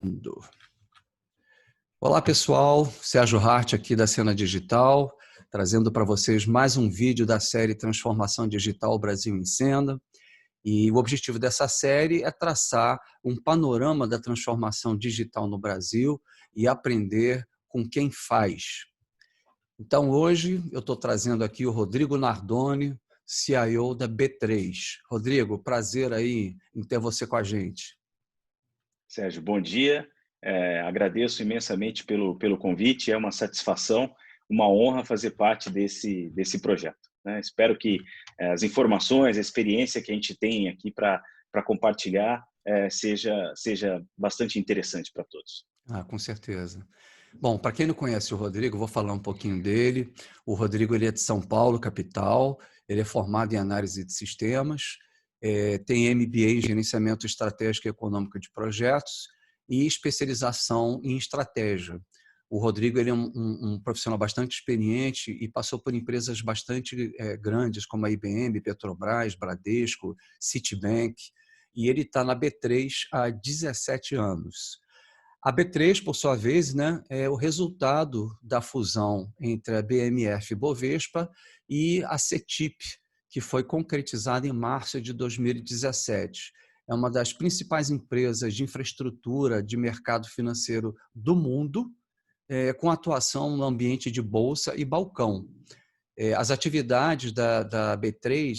Mundo. Olá pessoal, Sérgio Hart aqui da Cena Digital, trazendo para vocês mais um vídeo da série Transformação Digital Brasil em Cena. E o objetivo dessa série é traçar um panorama da transformação digital no Brasil e aprender com quem faz. Então hoje eu estou trazendo aqui o Rodrigo Nardoni, CIO da B3. Rodrigo, prazer aí em ter você com a gente. Sérgio, bom dia. Agradeço imensamente pelo convite. É uma satisfação, uma honra fazer parte desse projeto, né? Espero que as informações, a experiência que a gente tem aqui para compartilhar seja bastante interessante para todos. Com certeza. Bom, para quem não conhece o Rodrigo, vou falar um pouquinho dele. O Rodrigo ele é de São Paulo, capital. Ele é formado em análise de sistemas, tem MBA em gerenciamento estratégico e econômico de projetos e especialização em estratégia. O Rodrigo ele é um profissional bastante experiente e passou por empresas bastante grandes, como a IBM, Petrobras, Bradesco, Citibank, e ele está na B3 há 17 anos. A B3, por sua vez, né, é o resultado da fusão entre a BMF Bovespa e a CETIP, que foi concretizada em março de 2017. É uma das principais empresas de infraestrutura de mercado financeiro do mundo, com atuação no ambiente de bolsa e balcão. As atividades da B3,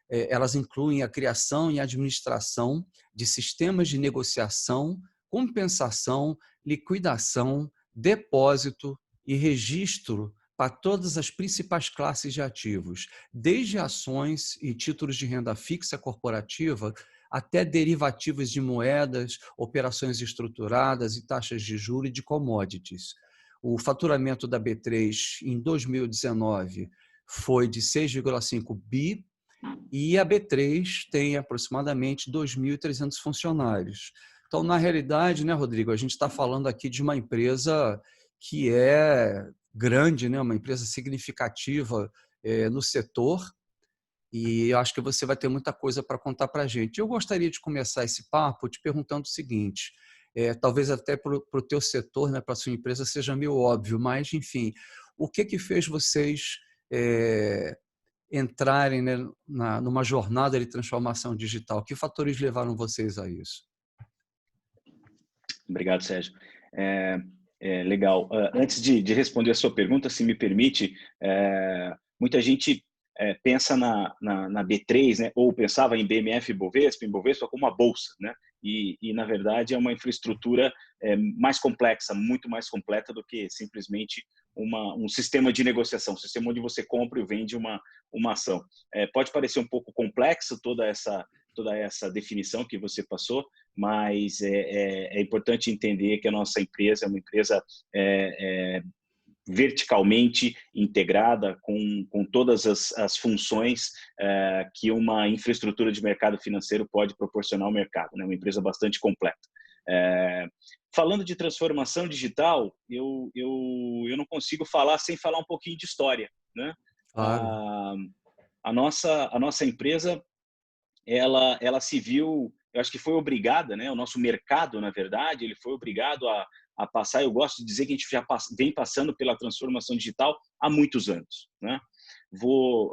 elas incluem a criação e administração de sistemas de negociação, compensação, liquidação, depósito e registro para todas as principais classes de ativos, desde ações e títulos de renda fixa corporativa até derivativos de moedas, operações estruturadas e taxas de juros e de commodities. O faturamento da B3 em 2019 foi de 6,5 bi e a B3 tem aproximadamente 2.300 funcionários. Então, na realidade, né, Rodrigo, a gente está falando aqui de uma empresa que é grande, né, uma empresa significativa no setor, e eu acho que você vai ter muita coisa para contar para a gente. Eu gostaria de começar esse papo te perguntando o seguinte, talvez até para o teu setor, né, para a sua empresa, seja meio óbvio, mas, enfim, o que fez vocês entrarem, né, numa jornada de transformação digital? Que fatores levaram vocês a isso? Obrigado, Sérgio. Legal. Antes de responder a sua pergunta, se me permite, muita gente pensa na B3, né, ou pensava em BMF e Bovespa como uma bolsa, né? E na verdade, é uma infraestrutura mais complexa, muito mais completa do que simplesmente um sistema de negociação, um sistema onde você compra e vende uma ação. Pode parecer um pouco complexo toda essa definição que você passou, mas é importante entender que a nossa empresa é uma empresa verticalmente integrada com todas as funções que uma infraestrutura de mercado financeiro pode proporcionar ao mercado, né? Uma empresa bastante completa. Falando de transformação digital, eu não consigo falar sem falar um pouquinho de história, né? Claro. A nossa empresa ela se viu, eu acho que foi obrigada, né? O nosso mercado, na verdade, ele foi obrigado a passar. Eu gosto de dizer que a gente já vem passando pela transformação digital há muitos anos, né?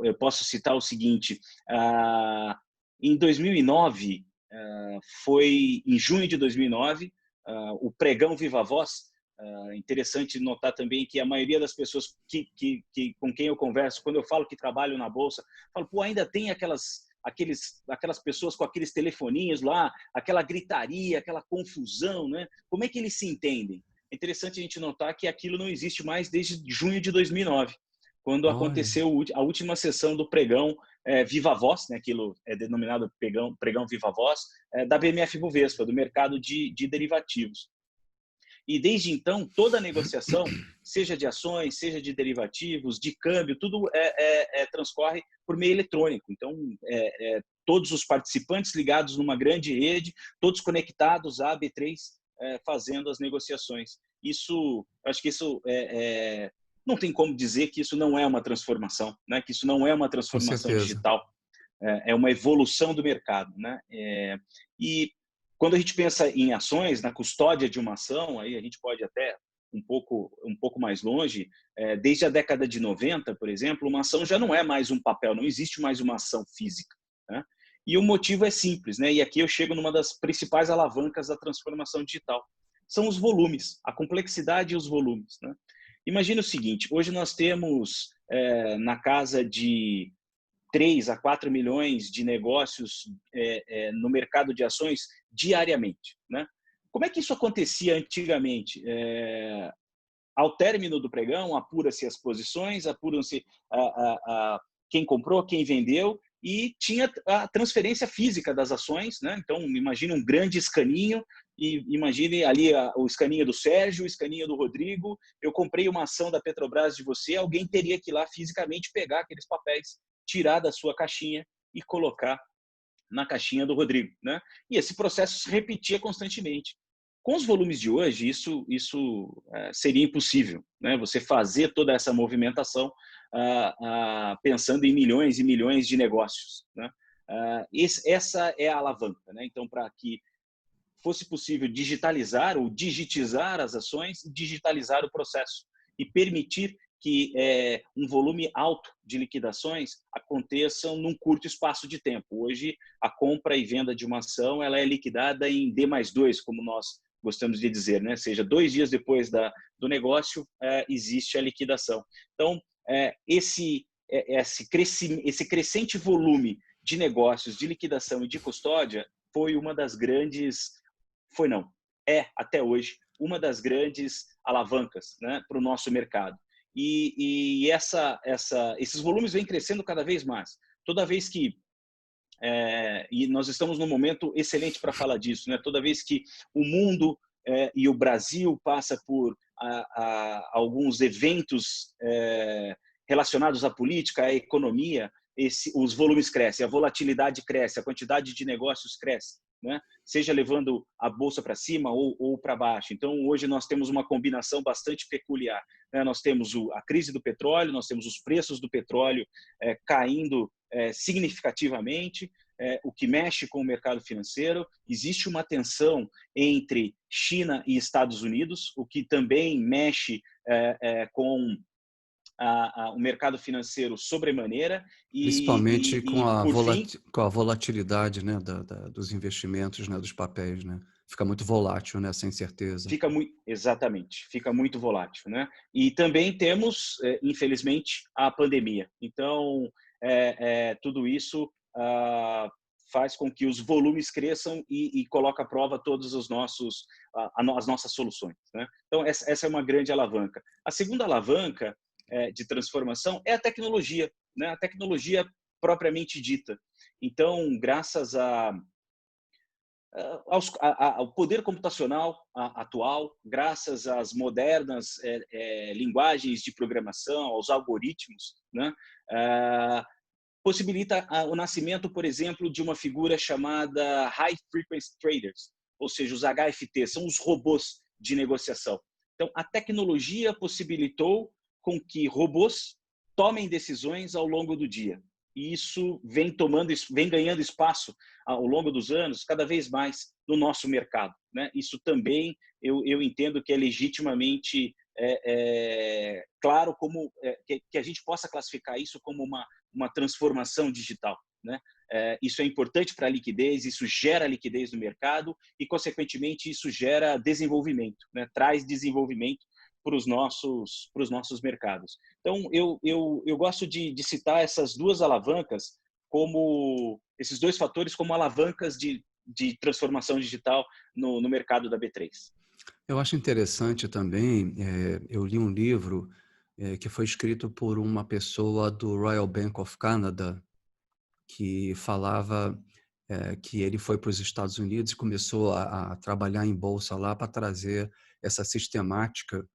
Eu posso citar o seguinte: em 2009, foi em junho de 2009, o pregão Viva Voz. Interessante notar também que a maioria das pessoas com quem eu converso, quando eu falo que trabalho na bolsa, falo, pô, ainda tem aquelas pessoas com aqueles telefoninhos lá, aquela gritaria, aquela confusão, né? Como é que eles se entendem? É interessante a gente notar que aquilo não existe mais desde junho de 2009, quando aconteceu a última sessão do pregão Viva Voz, né? Aquilo é denominado pregão Viva Voz, da BMF Bovespa, do mercado de derivativos. E desde então, toda a negociação, seja de ações, seja de derivativos, de câmbio, tudo transcorre por meio eletrônico. Então, todos os participantes ligados numa grande rede, todos conectados à B3, fazendo as negociações. Acho que isso não tem como dizer que isso não é uma transformação, né? Que isso não é uma transformação digital. É uma evolução do mercado, né? Quando a gente pensa em ações, na custódia de uma ação, aí a gente pode até um pouco mais longe, desde a década de 90, por exemplo, uma ação já não é mais um papel, não existe mais uma ação física, né? E o motivo é simples, né? E aqui eu chego numa das principais alavancas da transformação digital. São os volumes, a complexidade e os volumes, né? Imagina o seguinte, hoje nós temos na casa de 3 a 4 milhões de negócios no mercado de ações diariamente, né? Como é que isso acontecia antigamente? Ao término do pregão, apura-se as posições, apuram-se quem comprou, quem vendeu, e tinha a transferência física das ações, né? Então, imagine um grande escaninho, e imagine ali o escaninho do Sérgio, o escaninho do Rodrigo. Eu comprei uma ação da Petrobras de você, alguém teria que ir lá fisicamente pegar aqueles papéis, tirar da sua caixinha e colocar na caixinha do Rodrigo, né? E esse processo se repetia constantemente. Com os volumes de hoje, isso seria impossível, né? Você fazer toda essa movimentação pensando em milhões e milhões de negócios, né? Essa é a alavanca, né? Então, para que fosse possível digitalizar ou digitizar as ações, digitalizar o processo e permitir que um volume alto de liquidações aconteçam num curto espaço de tempo. Hoje, a compra e venda de uma ação ela é liquidada em D+2, como nós gostamos de dizer, né? Ou seja, 2 dias depois do negócio, existe a liquidação. Então, esse crescente volume de negócios, de liquidação e de custódia foi uma das grandes... Foi não, até hoje, uma das grandes alavancas, né, para o nosso mercado. E esses volumes vêm crescendo cada vez mais. Toda vez que e nós estamos num momento excelente para falar disso, né? Toda vez que o mundo e o Brasil passa por alguns eventos relacionados à política, à economia, os volumes crescem, a volatilidade cresce, a quantidade de negócios cresce, né? Seja levando a bolsa para cima ou para baixo. Então, hoje nós temos uma combinação bastante peculiar, né? Nós temos a crise do petróleo, nós temos os preços do petróleo caindo significativamente, o que mexe com o mercado financeiro. Existe uma tensão entre China e Estados Unidos, o que também mexe com o mercado financeiro sobremaneira. Principalmente Por fim, com a volatilidade, né, dos investimentos, né, dos papéis, né? Fica muito volátil, né, sem certeza. Exatamente, fica muito volátil, né? E também temos, infelizmente, a pandemia. Então, tudo isso faz com que os volumes cresçam e coloca à prova todos os as nossas soluções, né? Então, essa é uma grande alavanca. A segunda alavanca de transformação é a tecnologia, né? A tecnologia propriamente dita. Então, graças ao poder computacional atual, graças às modernas linguagens de programação, aos algoritmos, né? Possibilita o nascimento, por exemplo, de uma figura chamada High Frequency Traders, ou seja, os HFT, são os robôs de negociação. Então, a tecnologia possibilitou com que robôs tomem decisões ao longo do dia. E isso vem ganhando espaço ao longo dos anos, cada vez mais no nosso mercado, né? Isso também eu entendo que é legitimamente claro como que a gente possa classificar isso como uma transformação digital, né? Isso é importante para a liquidez, isso gera liquidez no mercado e, consequentemente, isso gera desenvolvimento, né? Traz desenvolvimento para os nossos mercados. Então, eu gosto de citar essas duas alavancas esses dois fatores como alavancas de transformação digital no mercado da B3. Eu acho interessante também, eu li um livro que foi escrito por uma pessoa do Royal Bank of Canada, que falava que ele foi para os Estados Unidos e começou a trabalhar em bolsa lá para trazer essa sistemática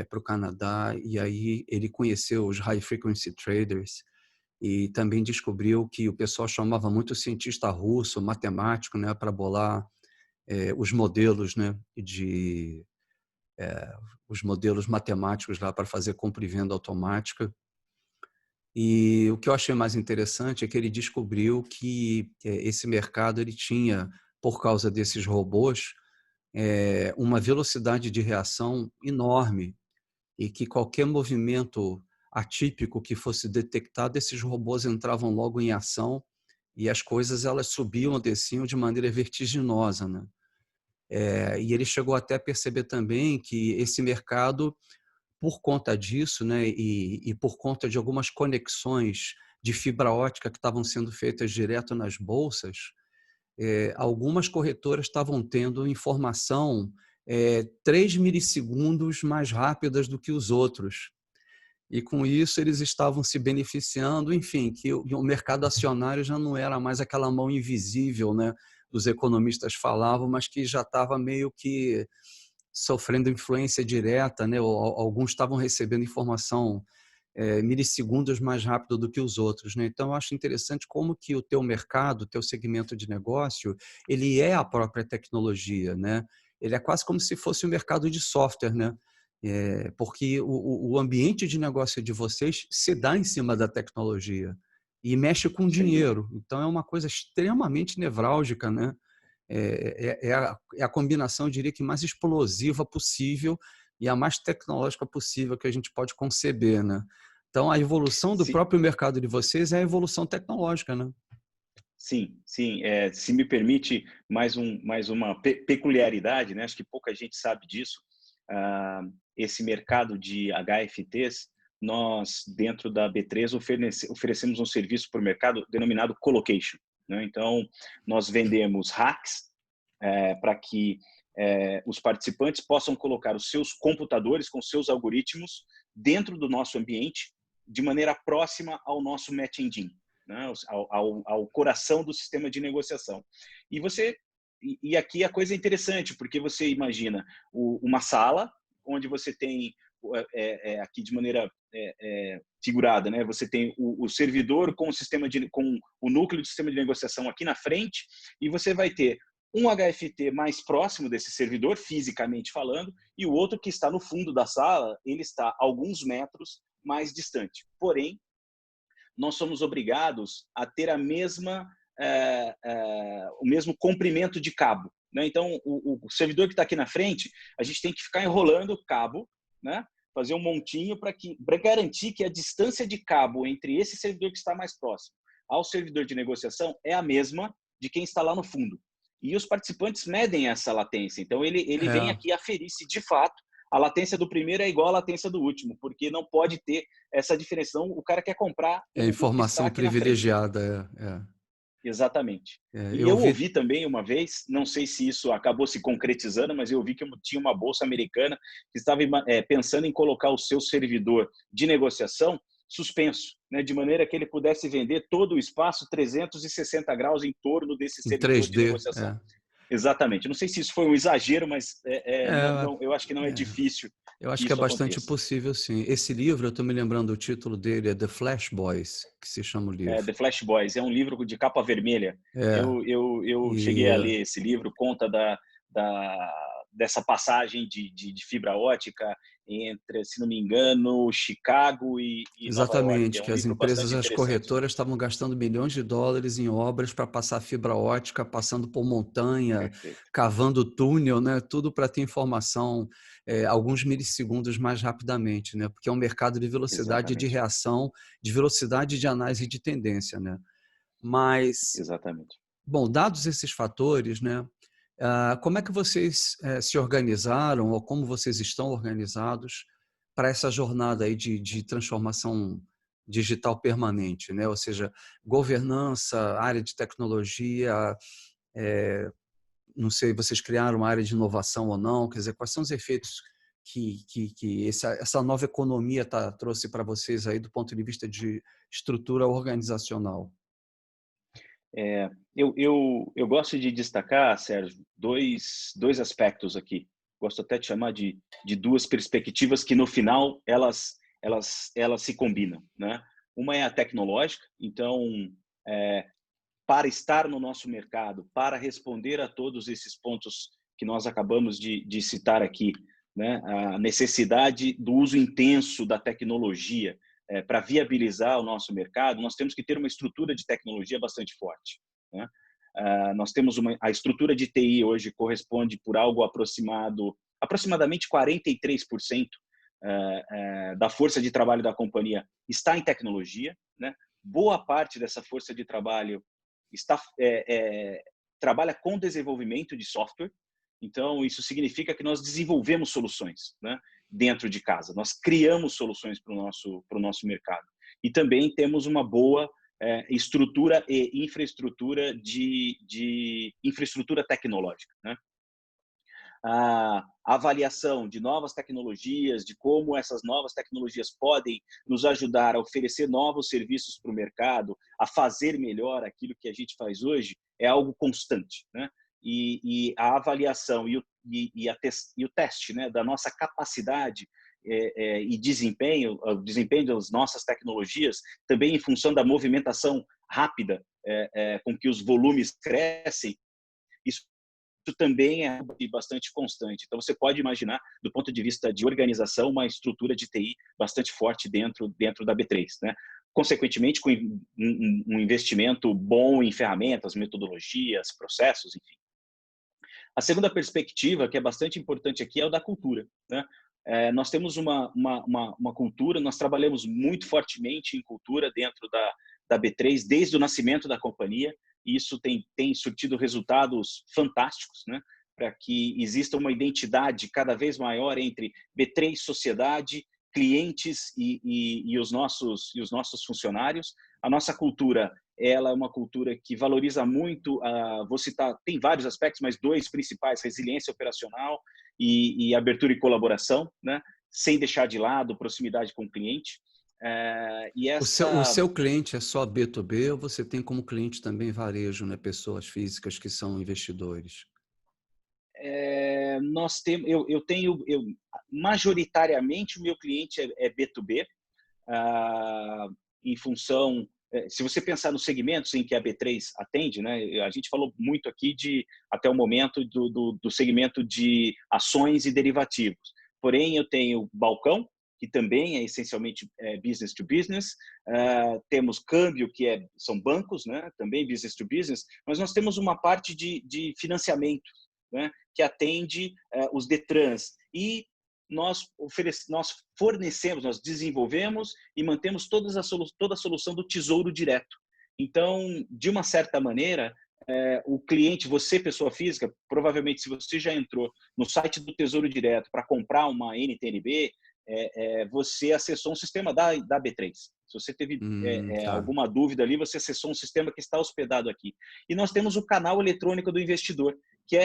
para o Canadá, e aí ele conheceu os high frequency traders e também descobriu que o pessoal chamava muito cientista russo, matemático, né, para bolar os modelos, né, os modelos matemáticos lá para fazer compra e venda automática. E o que eu achei mais interessante é que ele descobriu que esse mercado ele tinha por causa desses robôs, uma velocidade de reação enorme e que qualquer movimento atípico que fosse detectado, esses robôs entravam logo em ação e as coisas elas subiam ou desciam de maneira vertiginosa, né? E ele chegou até a perceber também que esse mercado, por conta disso, né, e por conta de algumas conexões de fibra ótica que estavam sendo feitas direto nas bolsas, algumas corretoras estavam tendo informação 3 milissegundos mais rápidas do que os outros. E com isso eles estavam se beneficiando, enfim, que o mercado acionário já não era mais aquela mão invisível, né, os economistas falavam, mas que já estava meio que sofrendo influência direta, né, ou alguns estavam recebendo informação milissegundos mais rápido do que os outros, né? Então, eu acho interessante como que o teu mercado, o teu segmento de negócio, ele é a própria tecnologia, né? Ele é quase como se fosse um mercado de software, né? Porque o ambiente de negócio de vocês se dá em cima da tecnologia e mexe com Sem dúvida. dinheiro. Então, é uma coisa extremamente nevrálgica, né? É a combinação, eu diria que mais explosiva possível e a mais tecnológica possível que a gente pode conceber, né? Então, a evolução do Se, próprio mercado de vocês é a evolução tecnológica, né? sim, sim. Se me permite mais uma peculiaridade, né? Acho que pouca gente sabe disso. Ah, esse mercado de HFTs, nós, dentro da B3, oferecemos um serviço para o mercado denominado colocation, né? Então, nós vendemos racks para que os participantes possam colocar os seus computadores com seus algoritmos dentro do nosso ambiente de maneira próxima ao nosso match engine, né? ao coração do sistema de negociação. E aqui a coisa é interessante, porque você imagina uma sala onde você tem aqui de maneira figurada, né? Você tem o servidor com com o núcleo do sistema de negociação aqui na frente, e você vai ter um HFT mais próximo desse servidor, fisicamente falando, e o outro que está no fundo da sala, ele está alguns metros mais distante. Porém, nós somos obrigados a ter o mesmo comprimento de cabo, né? Então, o servidor que está aqui na frente, a gente tem que ficar enrolando o cabo, né? Fazer um montinho para garantir que a distância de cabo entre esse servidor que está mais próximo ao servidor de negociação é a mesma de quem está lá no fundo. E os participantes medem essa latência. Então, ele vem É, aqui aferir se de fato a latência do primeiro é igual à latência do último, porque não pode ter essa diferença. Então, o cara quer comprar o que está informação aqui na frente. privilegiada. Exatamente. E Eu eu ouvi. ouvi também uma vez, não sei se isso acabou se concretizando, mas eu ouvi que tinha uma bolsa americana que estava pensando em colocar o seu servidor de negociação suspenso, né, de maneira que ele pudesse vender todo o espaço 360 graus em torno desse Em servidor de 3D. negociação. Exatamente. Não sei se isso foi um exagero, mas É, eu acho que não é é. difícil Eu que acho que é isso bastante aconteça. possível, sim. Esse livro, eu estou me lembrando, o título dele é The Flash Boys, que se chama o livro. The Flash Boys é um livro de capa vermelha. É, Eu cheguei e a ler esse livro, conta dessa passagem de fibra ótica entre, se não me engano, Chicago e Nova York. exatamente, É que um as livro empresas, bastante as interessante. corretoras estavam gastando milhões de dólares em obras para passar fibra ótica, passando por montanha, Perfeito. cavando túnel, né? Tudo para ter informação alguns milissegundos mais rapidamente, né? Porque é um mercado de velocidade de Exatamente. reação, de velocidade de análise de tendência, né? Mas, Exatamente. bom, dados esses fatores, né? Como é que vocês se organizaram ou como vocês estão organizados para essa jornada aí de transformação digital permanente, né? Ou seja, governança, área de tecnologia, não sei, vocês criaram uma área de inovação ou não? Quer dizer, quais são os efeitos que essa nova economia trouxe para vocês aí do ponto de vista de estrutura organizacional? Eu gosto de destacar, Sérgio, dois aspectos aqui. Gosto até de chamar de duas perspectivas que, no final, elas se combinam, né? Uma é a tecnológica. Então, é, para estar no nosso mercado, para responder a todos esses pontos que nós acabamos de citar aqui, né? A necessidade do uso intenso da tecnologia para viabilizar o nosso mercado, nós temos que ter uma estrutura de tecnologia bastante forte, né? Nós temos a estrutura de TI hoje corresponde por algo aproximadamente 43% da força de trabalho da companhia está em tecnologia, né? Boa parte dessa força de trabalho trabalha com desenvolvimento de software. Então, isso significa que nós desenvolvemos soluções, né, dentro de casa. Nós criamos soluções para o nosso mercado. E também temos uma boa estrutura e infraestrutura de infraestrutura tecnológica, né? A avaliação de novas tecnologias, de como essas novas tecnologias podem nos ajudar a oferecer novos serviços para o mercado, a fazer melhor aquilo que a gente faz hoje, é algo constante, né? E a avaliação e o teste, né, da nossa capacidade e o desempenho das nossas tecnologias, também em função da movimentação rápida com que os volumes crescem, isso também é bastante constante. Então, você pode imaginar, do ponto de vista de organização, uma estrutura de TI bastante forte dentro da B3, né? Consequentemente, com um investimento bom em ferramentas, metodologias, processos, enfim. A segunda perspectiva, que é bastante importante aqui, é o da cultura, né? Nós temos uma cultura, nós trabalhamos muito fortemente em cultura dentro da B3 desde o nascimento da companhia, e isso tem surtido resultados fantásticos, né? Para que exista uma identidade cada vez maior entre B3, sociedade, clientes e os nossos funcionários. A nossa cultura, ela é uma cultura que valoriza muito, vou citar, tem vários aspectos, mas dois principais: resiliência operacional e abertura e colaboração, né? Sem deixar de lado proximidade com o cliente. O seu cliente é só B2B ou você tem como cliente também varejo, né? Pessoas físicas que são investidores? Majoritariamente o meu cliente é B2B, em função, se você pensar nos segmentos em que a B3 atende, né? A gente falou muito aqui até o momento do segmento de ações e derivativos. Porém, eu tenho balcão, que também é essencialmente business to business. Temos câmbio, que são bancos, né? Também business to business. Mas nós temos uma parte de financiamento, né? Que atende os Detrans. E nós fornecemos, nós desenvolvemos e mantemos toda a solução do Tesouro Direto. Então, de uma certa maneira, o cliente, você, pessoa física, provavelmente, se você já entrou no site do Tesouro Direto para comprar uma NTNB, você acessou um sistema da B3. Se você teve Tá. alguma dúvida ali, você acessou um sistema que está hospedado aqui. E nós temos o canal eletrônico do investidor, que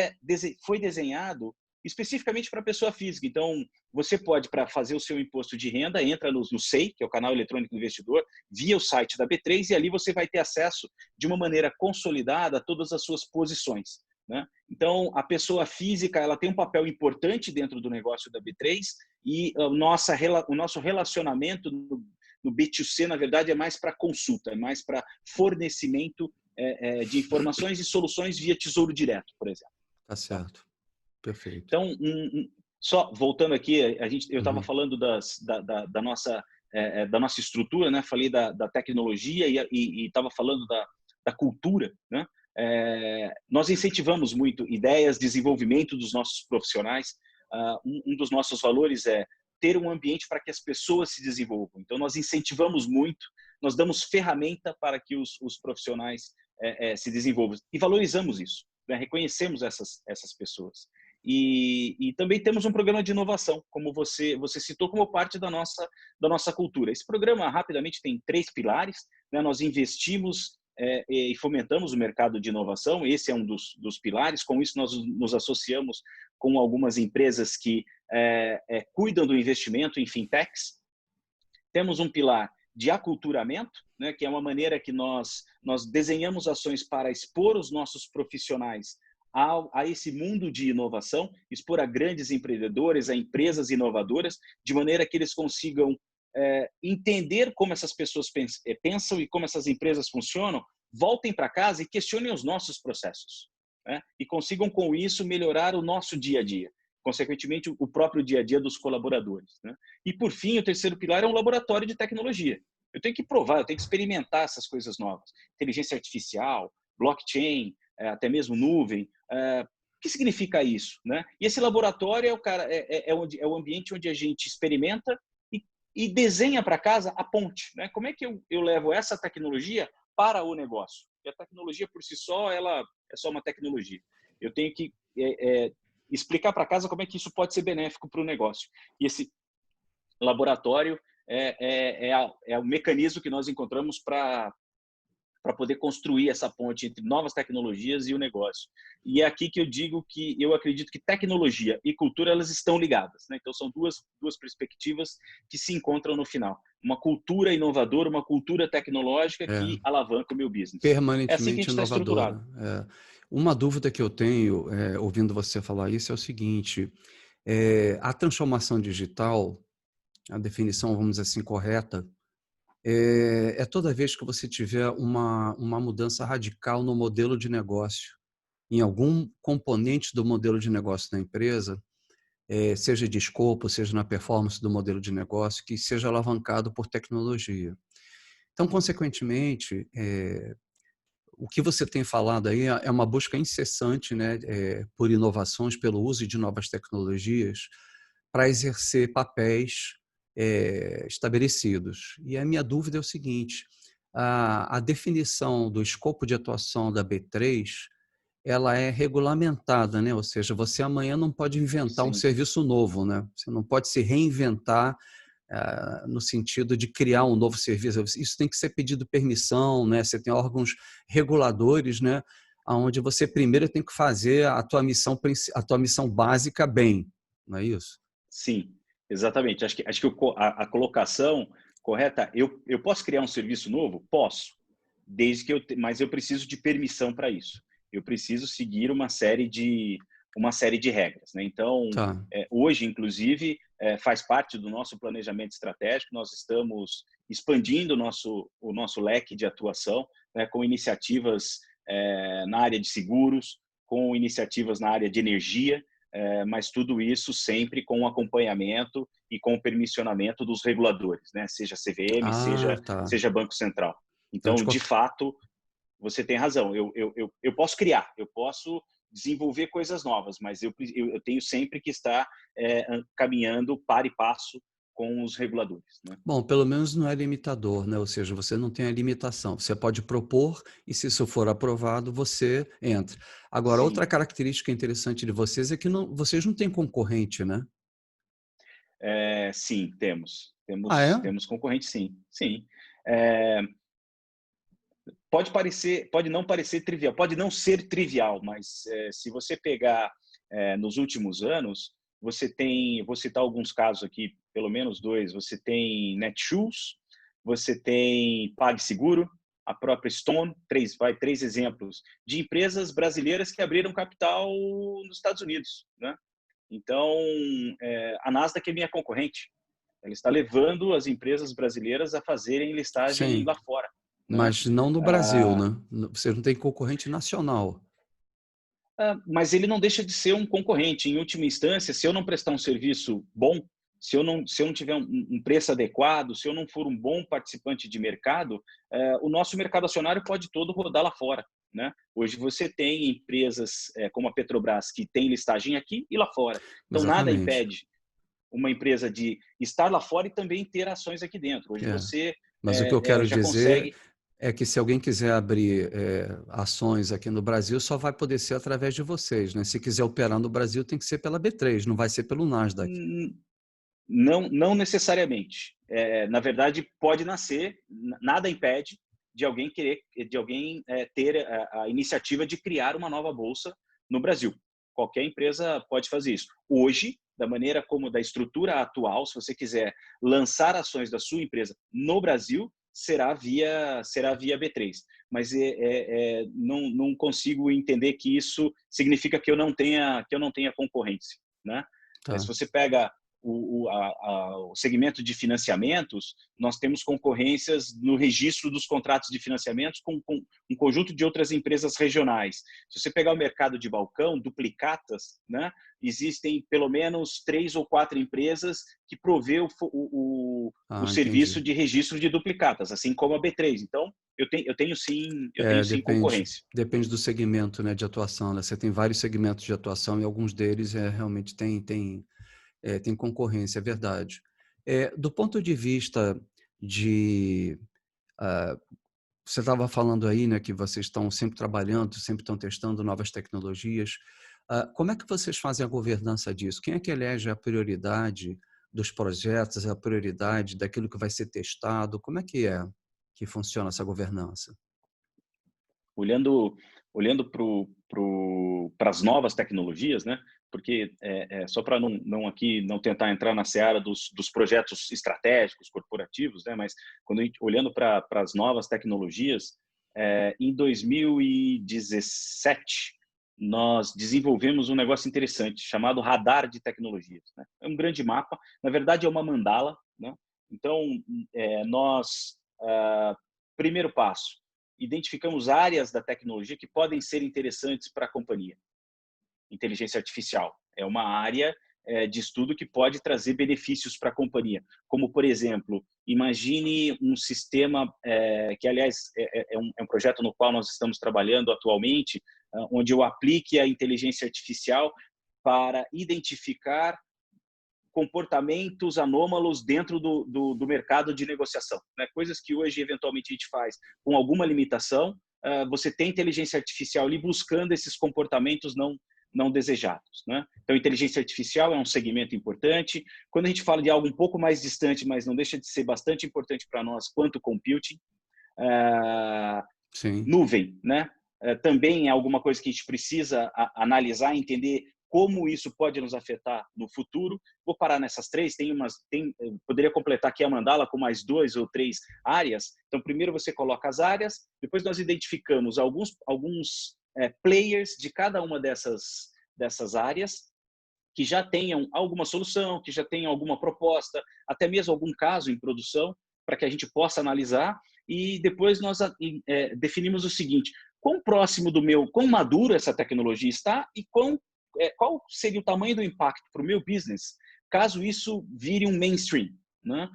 foi desenhado especificamente para a pessoa física. Então, você pode, para fazer o seu imposto de renda, entra no SEI, que é o canal eletrônico do investidor, via o site da B3, e ali você vai ter acesso de uma maneira consolidada a todas as suas posições, né? Então, a pessoa física, ela tem um papel importante dentro do negócio da B3, e o nosso relacionamento no B2C, na verdade, é mais para consulta, é mais para fornecimento de informações e soluções via Tesouro Direto, por exemplo. Tá certo. Perfeito. Então, só voltando aqui, eu estava falando da nossa estrutura, né? Falei da tecnologia e estava falando da cultura, né? Nós incentivamos muito ideias, desenvolvimento dos nossos profissionais. Um dos nossos valores é ter um ambiente para que as pessoas se desenvolvam. Então, nós incentivamos muito, nós damos ferramenta para que os profissionais se desenvolvam. E valorizamos isso, né? Reconhecemos essas pessoas. E também temos um programa de inovação, como você citou, como parte da nossa cultura. Esse programa, rapidamente, tem 3 pilares, né? Nós investimos e fomentamos o mercado de inovação, esse é um dos pilares. Com isso, nós nos associamos com algumas empresas que cuidam do investimento em fintechs. Temos um pilar de aculturamento, né, que é uma maneira que nós desenhamos ações para expor os nossos profissionais a esse mundo de inovação, expor a grandes empreendedores, a empresas inovadoras, de maneira que eles consigam entender como essas pessoas pensam e como essas empresas funcionam, voltem para casa e questionem os nossos processos, né? E consigam, com isso, melhorar o nosso dia a dia, consequentemente, o próprio dia a dia dos colaboradores, né? E, por fim, o terceiro pilar é um laboratório de tecnologia. Eu tenho que provar, eu tenho que experimentar essas coisas novas. Inteligência artificial, blockchain, até mesmo nuvem. O que significa isso, né? E esse laboratório é o ambiente onde a gente experimenta e desenha para casa a ponte, né? Como é que eu levo essa tecnologia para o negócio? E a tecnologia por si só, ela é só uma tecnologia. Eu tenho que explicar para casa como é que isso pode ser benéfico para o negócio. E esse laboratório é o mecanismo que nós encontramos para poder construir essa ponte entre novas tecnologias e o negócio. E é aqui que eu digo que eu acredito que tecnologia e cultura, elas estão ligadas, né? Então, são duas perspectivas que se encontram no final. Uma cultura inovadora, uma cultura tecnológica É, que alavanca o meu business. É assim que a permanentemente gente está estruturado. inovadora. Uma dúvida que eu tenho, ouvindo você falar isso, é o seguinte: a transformação digital, a definição, vamos dizer assim, correta, toda vez que você tiver uma mudança radical no modelo de negócio, em algum componente do modelo de negócio da empresa, seja de escopo, seja na performance do modelo de negócio, que seja alavancado por tecnologia. Então, consequentemente, o que você tem falado aí é uma busca incessante, né, por inovações, pelo uso de novas tecnologias para exercer papéis estabelecidos. E a minha dúvida é o seguinte: a definição do escopo de atuação da B3, ela é regulamentada, né? Ou seja, você amanhã não pode inventar um Sim, serviço novo, né? Você não pode se reinventar no sentido de criar um novo serviço. Isso tem que ser pedido permissão, né? Você tem órgãos reguladores, né? Onde você primeiro tem que fazer a tua missão básica bem, não é isso? sim, exatamente. Acho que a colocação correta, eu posso criar um serviço novo? Posso, mas eu preciso de permissão para isso. Eu preciso seguir uma série de regras, né? Então, Tá. hoje, inclusive, faz parte do nosso planejamento estratégico. Nós estamos expandindo o nosso leque de atuação, né, com iniciativas na área de seguros, com iniciativas na área de energia, mas tudo isso sempre com o acompanhamento e com o permissionamento dos reguladores, né? Seja CVM, Ah, seja, tá. seja Banco Central. Então, Então, de fato, você tem razão. Eu posso criar, eu posso desenvolver coisas novas, mas eu tenho sempre que estar caminhando par e passo com os reguladores, né? bom, pelo menos não é limitador, né? Ou seja, você não tem a limitação. Você pode propor e, se isso for aprovado, você entra. Agora, outra Sim, característica interessante de vocês é que vocês não têm concorrente, né? sim, temos, Ah, temos, é? temos concorrente, sim, sim. É, pode não parecer trivial, pode não ser trivial, mas se você pegar nos últimos anos, vou citar alguns casos aqui, pelo menos dois. Você tem Netshoes, você tem PagSeguro, a própria Stone, três exemplos de empresas brasileiras que abriram capital nos Estados Unidos, né? Então, a Nasdaq é minha concorrente. Ela está levando as empresas brasileiras a fazerem listagem Sim, lá fora, né? mas não no Brasil, Ah, né? Vocês não têm concorrente nacional. mas ele não deixa de ser um concorrente. Em última instância, se eu não prestar um serviço bom, se eu não tiver um preço adequado, se eu não for um bom participante de mercado, o nosso mercado acionário pode todo rodar lá fora, né? Hoje você tem empresas como a Petrobras que tem listagem aqui e lá fora. Então, nada Exatamente. impede uma empresa de estar lá fora e também ter ações aqui dentro. Hoje É. você Mas o que eu quero já dizer consegue. é que, se alguém quiser abrir ações aqui no Brasil, só vai poder ser através de vocês, né? Se quiser operar no Brasil, tem que ser pela B3, não vai ser pelo Nasdaq. hum, Não necessariamente. Na verdade, pode nascer, nada impede de alguém ter a iniciativa de criar uma nova bolsa no Brasil. Qualquer empresa pode fazer isso. Hoje, da maneira como da estrutura atual, se você quiser lançar ações da sua empresa no Brasil, será via B3. Mas não consigo entender que isso significa que eu não tenha concorrência, né? Se Tá. você pega o segmento de financiamentos, nós temos concorrências no registro dos contratos de financiamentos com um conjunto de outras empresas regionais. Se você pegar o mercado de balcão, duplicatas, né, existem pelo menos 3 ou 4 empresas que provê o Ah, serviço entendi. de registro de duplicatas, assim como a B3. Então, eu tenho sim Depende, concorrência. depende do segmento, né, de atuação, né? Você tem vários segmentos de atuação e alguns deles realmente tem concorrência, é verdade. Do ponto de vista de... ah, você estava falando aí, né, que vocês estão sempre trabalhando, sempre estão testando novas tecnologias. Como é que vocês fazem a governança disso? Quem é que elege a prioridade dos projetos, a prioridade daquilo que vai ser testado? Como é que funciona essa governança? Olhando para as novas tecnologias, né? Porque só para não tentar entrar na seara dos projetos estratégicos corporativos, né? Mas olhando para as novas tecnologias, em 2017 nós desenvolvemos um negócio interessante chamado radar de tecnologias, né? É um grande mapa, na verdade é uma mandala, né? Então nós primeiro passo, identificamos áreas da tecnologia que podem ser interessantes para a companhia. Inteligência artificial é uma área de estudo que pode trazer benefícios para a companhia. Como, por exemplo, imagine um sistema que, aliás, é um projeto no qual nós estamos trabalhando atualmente, onde eu aplique a inteligência artificial para identificar comportamentos anômalos dentro do mercado de negociação, né? Coisas que hoje eventualmente a gente faz com alguma limitação, você tem inteligência artificial ali buscando esses comportamentos não desejados, né? Então, inteligência artificial é um segmento importante. Quando a gente fala de algo um pouco mais distante, mas não deixa de ser bastante importante para nós, quanto computing, Sim. nuvem, né? Também é alguma coisa que a gente precisa analisar, entender como isso pode nos afetar no futuro. Vou parar nessas três, poderia completar aqui a mandala com mais 2 ou 3 áreas. Então, primeiro você coloca as áreas, depois nós identificamos alguns players de cada uma dessas áreas que já tenham alguma solução, que já tenham alguma proposta, até mesmo algum caso em produção, para que a gente possa analisar. E depois nós definimos o seguinte: quão próximo quão madura essa tecnologia está e qual seria o tamanho do impacto para o meu business caso isso vire um mainstream, né?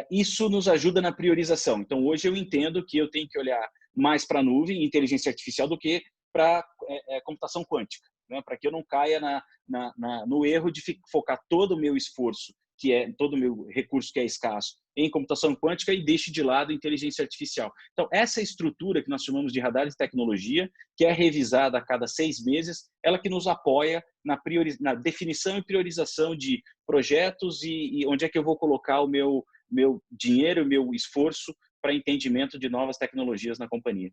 Isso nos ajuda na priorização. Então, hoje eu entendo que eu tenho que olhar mais para a nuvem, inteligência artificial, do que para computação quântica, né? Para que eu não caia no erro de focar todo o meu esforço, todo o meu recurso que é escasso, em computação quântica e deixe de lado a inteligência artificial. Então, essa estrutura que nós chamamos de radar de tecnologia, que é revisada a cada 6 meses, ela que nos apoia na definição e priorização de projetos e onde é que eu vou colocar o meu dinheiro, o meu esforço para entendimento de novas tecnologias na companhia.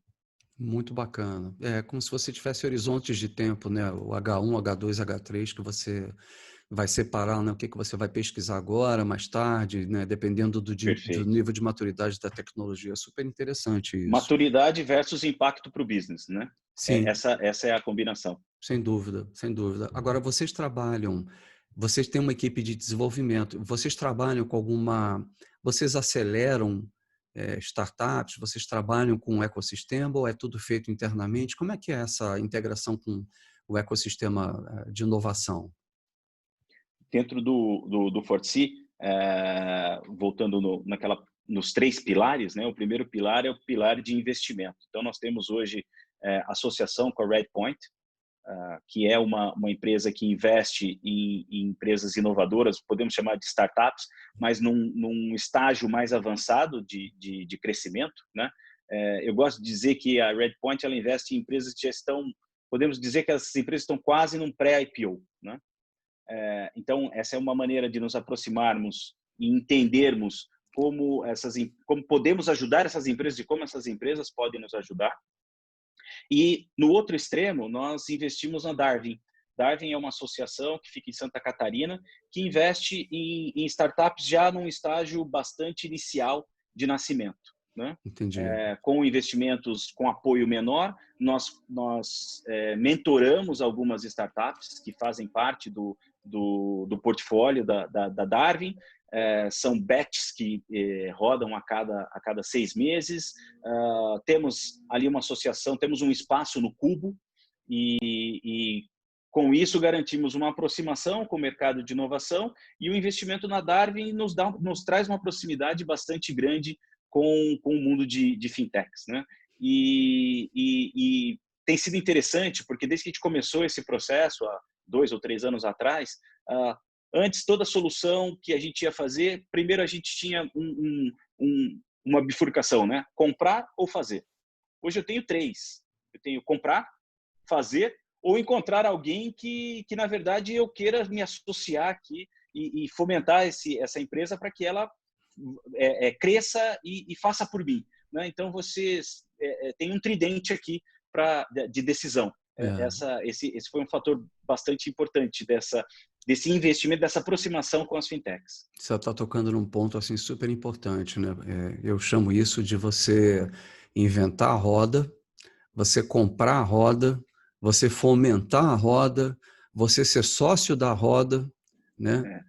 Muito bacana. É como se você tivesse horizontes de tempo, né? O H1, H2, H3, que você vai separar, né? O que você vai pesquisar agora, mais tarde, né? Dependendo do Perfeito. nível de maturidade da tecnologia. Super interessante isso. Maturidade versus impacto para o business, né? Sim, Essa é a combinação. sem dúvida, sem dúvida. Agora, vocês têm uma equipe de desenvolvimento, vocês trabalham com vocês aceleram startups, vocês trabalham com um ecossistema ou é tudo feito internamente? Como é que é essa integração com o ecossistema de inovação? Dentro do Fortsi, voltando nos 3 pilares, né? O primeiro pilar é o pilar de investimento. Então, nós temos hoje associação com a Redpoint, que é uma empresa que investe em empresas inovadoras, podemos chamar de startups, mas num estágio mais avançado de crescimento, né? Eu gosto de dizer que a Redpoint ela investe em empresas que já estão, podemos dizer que as empresas estão quase num pré-IPO, né? Então, essa é uma maneira de nos aproximarmos e entendermos como podemos ajudar essas empresas e como essas empresas podem nos ajudar. E, no outro extremo, nós investimos na Darwin. Darwin é uma associação que fica em Santa Catarina, que investe em startups já num estágio bastante inicial de nascimento, né? Entendi. Com investimentos com apoio menor, nós mentoramos algumas startups que fazem parte do portfólio da Darwin. São bets que rodam a cada 6 meses. Temos ali uma associação, temos um espaço no Cubo e com isso garantimos uma aproximação com o mercado de inovação, e o investimento na Darwin nos traz uma proximidade bastante grande com o mundo de fintechs, né? E tem sido interessante, porque desde que a gente começou esse processo, há 2 ou 3 anos atrás, antes toda solução que a gente ia fazer, primeiro a gente tinha uma bifurcação, né? Comprar ou fazer. Hoje eu tenho 3. Eu tenho comprar, fazer ou encontrar alguém que na verdade eu queira me associar aqui e fomentar essa empresa para que ela cresça e faça por mim, né? Então vocês tem um tridente aqui de decisão. Esse foi um fator bastante importante desse investimento, dessa aproximação com as fintechs. Você está tocando num ponto assim super importante, né? Eu chamo isso de você inventar a roda, você comprar a roda, você fomentar a roda, você ser sócio da roda, né?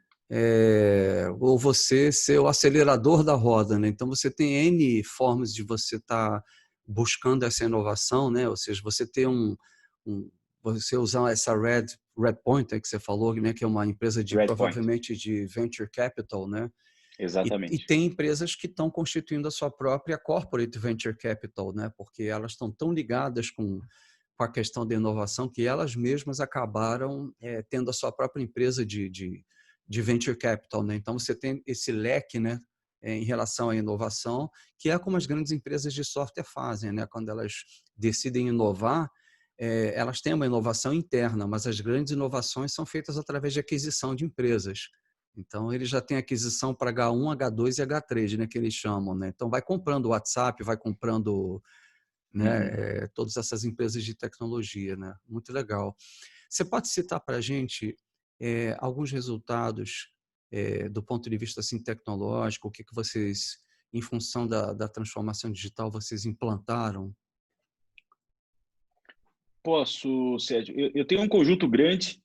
Ou você ser o acelerador da roda, né? Então você tem N formas de você estar buscando essa inovação, né? Ou seja, você ter você usar essa Redpoint que você falou, né? Que é uma empresa provavelmente de venture capital, né? E Exatamente. tem empresas que estão constituindo a sua própria corporate venture capital, né? Porque elas estão tão ligadas com a questão da inovação que elas mesmas acabaram tendo a sua própria empresa de venture capital, né? Então você tem esse leque, né, em relação à inovação, que é como as grandes empresas de software fazem, né? Quando elas decidem inovar, elas têm uma inovação interna, mas as grandes inovações são feitas através de aquisição de empresas. Então, ele já tem aquisição para H1, H2 e H3, né, que eles chamam, né? Então, vai comprando o WhatsApp, vai comprando, né, todas essas empresas de tecnologia, né? Muito legal. Você pode citar para a gente alguns resultados do ponto de vista assim, tecnológico, o que vocês, em função da transformação digital, vocês implantaram? Posso, Sérgio. Eu tenho um conjunto grande,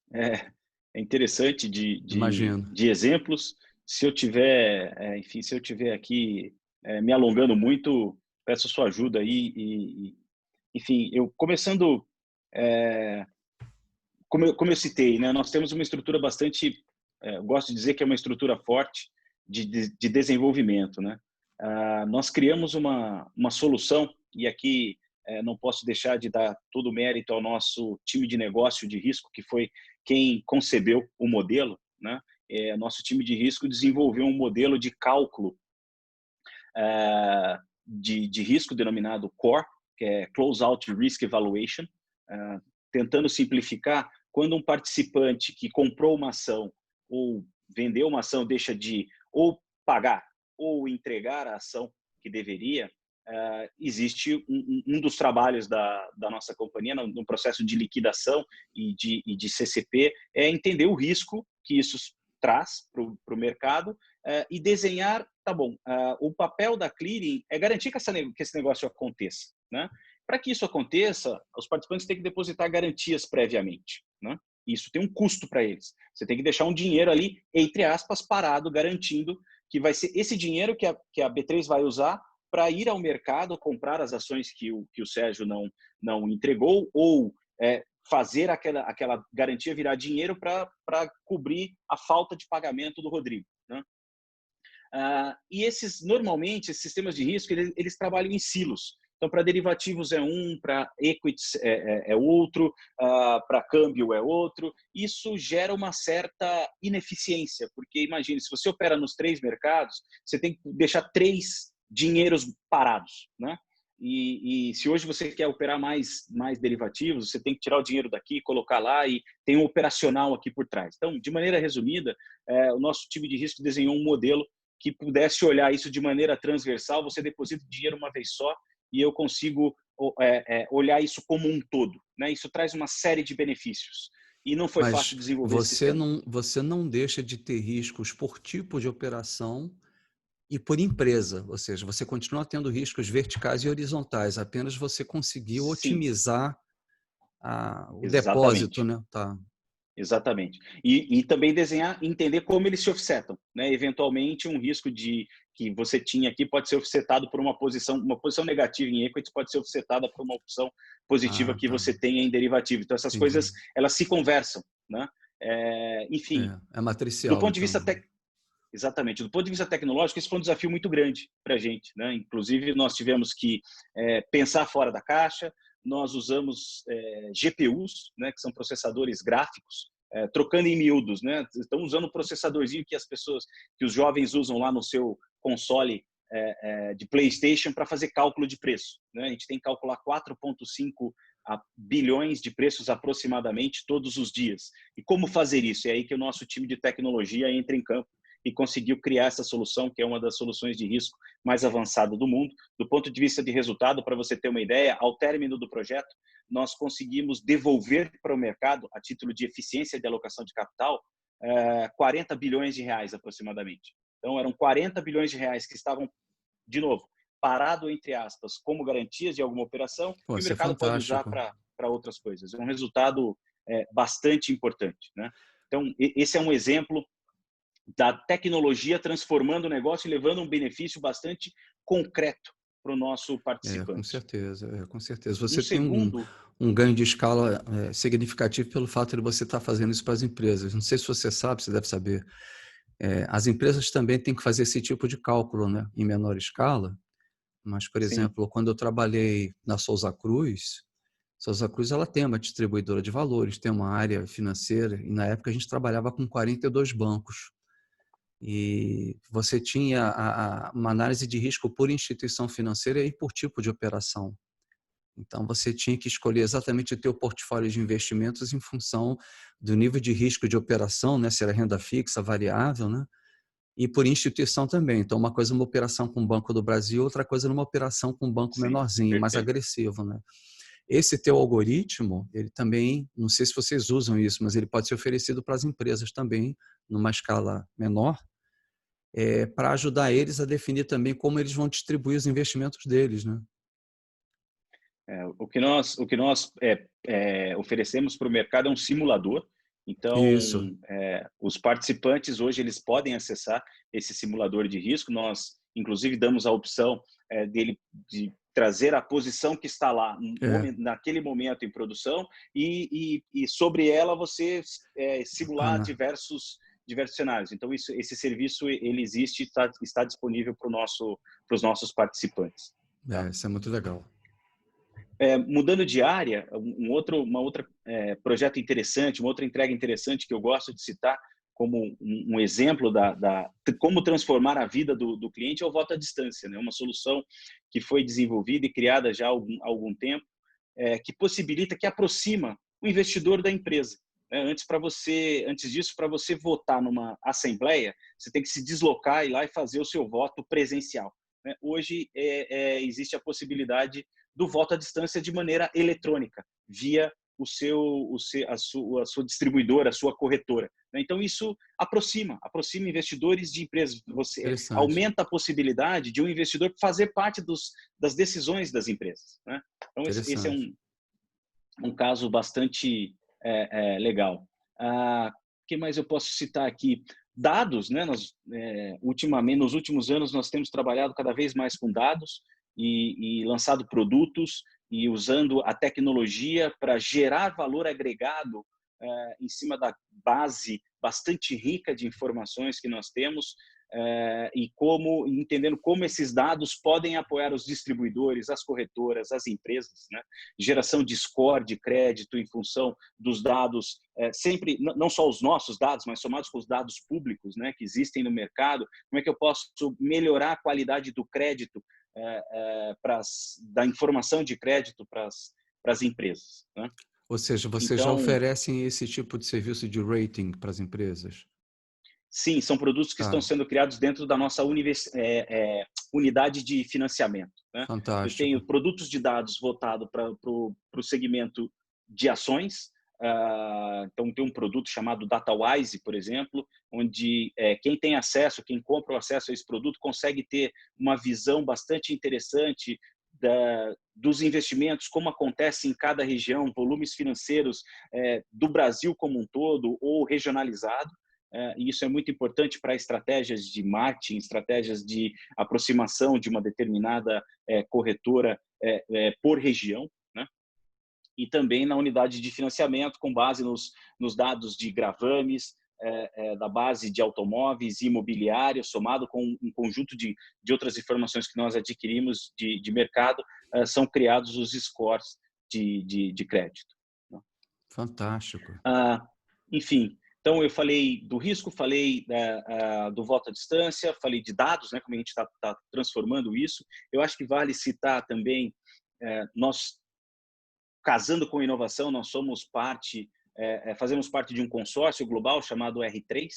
interessante Imagino. de exemplos. Se eu tiver, enfim, se eu tiver aqui me alongando muito, peço sua ajuda aí. Enfim, eu começando, como eu citei, né, nós temos uma estrutura bastante, eu gosto de dizer que é uma estrutura forte de desenvolvimento, né? Nós criamos uma solução, e aqui não posso deixar de dar todo o mérito ao nosso time de negócio de risco, que foi quem concebeu o modelo, né? Nosso time de risco desenvolveu um modelo de cálculo de risco denominado CORE, que é Close Out Risk Evaluation, tentando simplificar. Quando um participante que comprou uma ação ou vendeu uma ação deixa de ou pagar ou entregar a ação que deveria, existe um dos trabalhos da nossa companhia no processo de liquidação e de CCP é entender o risco que isso traz para o mercado e desenhar, tá bom, o papel da clearing é garantir que esse negócio aconteça, né? Para que isso aconteça, os participantes têm que depositar garantias previamente, né? Isso tem um custo para eles. Você tem que deixar um dinheiro ali, entre aspas, parado, garantindo que vai ser esse dinheiro que a B3 vai usar para ir ao mercado, comprar as ações que o Sérgio não entregou ou fazer aquela garantia virar dinheiro para cobrir a falta de pagamento do Rodrigo, né? E normalmente, esses sistemas de risco, eles trabalham em silos. Então, para derivativos é um, para equities é outro, para câmbio é outro. Isso gera uma certa ineficiência, porque imagine, se você opera nos 3 mercados, você tem que deixar 3 dinheiros parados, né? E se hoje você quer operar mais derivativos, você tem que tirar o dinheiro daqui, colocar lá e tem um operacional aqui por trás. Então, de maneira resumida, o nosso time de risco desenhou um modelo que pudesse olhar isso de maneira transversal. Você deposita dinheiro uma vez só e eu consigo olhar isso como um todo, né? Isso traz uma série de benefícios. E não foi fácil desenvolver esse sistema. Você não deixa de ter riscos por tipo de operação e por empresa, ou seja, você continua tendo riscos verticais e horizontais, apenas você conseguiu Sim, otimizar o depósito, exatamente. né? Tá. Exatamente. E também desenhar, entender como eles se offsetam, né? Eventualmente, um risco que você tinha aqui pode ser offsetado por uma posição negativa em equity pode ser offsetada por uma opção positiva que Tá. você tenha em derivativo. Então, essas Entendi. coisas, elas se conversam, né? Enfim, É do matricial, ponto de então. vista Exatamente. Do ponto de vista tecnológico, esse foi um desafio muito grande para a gente, né? Inclusive, nós tivemos que pensar fora da caixa. Nós usamos GPUs, né, que são processadores gráficos, trocando em miúdos, né? Estão usando o processadorzinho que os jovens usam lá no seu console de PlayStation para fazer cálculo de preço, né? A gente tem que calcular 4,5 bilhões de preços aproximadamente todos os dias. E como fazer isso? É aí que o nosso time de tecnologia entra em campo e conseguiu criar essa solução, que é uma das soluções de risco mais avançada do mundo. Do ponto de vista de resultado, para você ter uma ideia, ao término do projeto, nós conseguimos devolver para o mercado, a título de eficiência de alocação de capital, 40 bilhões de reais aproximadamente. Então, eram 40 bilhões de reais que estavam, de novo, parado, entre aspas, como garantias de alguma operação, Pô, e o isso é mercado pode usar fantástico. para outras coisas. É um resultado bastante importante, né? Então, esse é um exemplo da tecnologia transformando o negócio e levando um benefício bastante concreto para o nosso Com participante. certeza, com certeza. Um Você tem segundo, um ganho de escala significativo pelo fato de você estar fazendo isso para as empresas. Não sei se você sabe, você deve saber. As empresas também têm que fazer esse tipo de cálculo, né, em menor escala. Mas, por sim, exemplo, quando eu trabalhei na Souza Cruz ela tem uma distribuidora de valores, tem uma área financeira, e na época a gente trabalhava com 42 bancos. E você tinha uma análise de risco por instituição financeira e por tipo de operação. Então, você tinha que escolher exatamente o teu portfólio de investimentos em função do nível de risco de operação, né? Se era renda fixa, variável, né? E por instituição também. Então, uma coisa é uma operação com o Banco do Brasil, outra coisa é uma operação com um banco sim, menorzinho, mais perfeito. agressivo, né? Esse teu algoritmo, ele também, não sei se vocês usam isso, mas ele pode ser oferecido para as empresas também, numa escala menor, para ajudar eles a definir também como eles vão distribuir os investimentos deles, né? O que nós oferecemos para o mercado é um simulador. Então, Isso. os participantes hoje eles podem acessar esse simulador de risco. Nós, inclusive, damos a opção dele de trazer a posição que está lá É, naquele momento em produção e sobre ela você simular Ana, diversos cenários. Então, esse serviço ele existe e está disponível para os nossos participantes. Tá? isso é muito legal. Mudando de área, uma outra projeto interessante, uma outra entrega interessante que eu gosto de citar como um exemplo como transformar a vida do cliente é o voto à distância, né? Uma solução que foi desenvolvida e criada já há algum tempo, que possibilita, que aproxima o investidor da empresa. Antes disso, para você votar numa assembleia, você tem que se deslocar, ir lá e fazer o seu voto presencial, né? Hoje existe a possibilidade do voto à distância de maneira eletrônica, via a sua distribuidora, a sua corretora. Então, isso aproxima investidores de empresas. Você Interessante, aumenta a possibilidade de um investidor fazer parte das decisões das empresas, né? Então, esse é interessante. um caso bastante legal. O que mais eu posso citar aqui? Dados, né? Ultimamente, nos últimos anos, nós temos trabalhado cada vez mais com dados e lançado produtos e usando a tecnologia para gerar valor agregado em cima da base bastante rica de informações que nós temos, e entendendo como esses dados podem apoiar os distribuidores, as corretoras, as empresas, né? Geração de score de crédito em função dos dados, sempre não só os nossos dados, mas somados com os dados públicos, né, que existem no mercado. Como é que eu posso melhorar a qualidade do crédito, da informação de crédito para as empresas, né? Ou seja, vocês já Então, oferecem esse tipo de serviço de rating para as empresas? sim, são produtos que estão Tá, sendo criados dentro da nossa unidade de financiamento, né? Eu tenho fantástico. produtos de dados voltados para o segmento de ações. Então, tem um produto chamado DataWise, por exemplo, onde quem tem acesso, quem compra o acesso a esse produto, consegue ter uma visão bastante interessante dos investimentos, como acontece em cada região, volumes financeiros do Brasil como um todo ou regionalizado. E isso é muito importante para estratégias de marketing, estratégias de aproximação de uma determinada corretora por região, né? E também na unidade de financiamento, com base nos dados de gravames, da base de automóveis e imobiliária, somado com um conjunto de outras informações que nós adquirimos de mercado, são criados os scores de crédito. Fantástico. Enfim, então eu falei do risco, falei do voto à distância, falei de dados, né, como a gente está transformando isso. Eu acho que vale citar também, nós, casando com inovação, nós somos fazemos parte de um consórcio global chamado R3,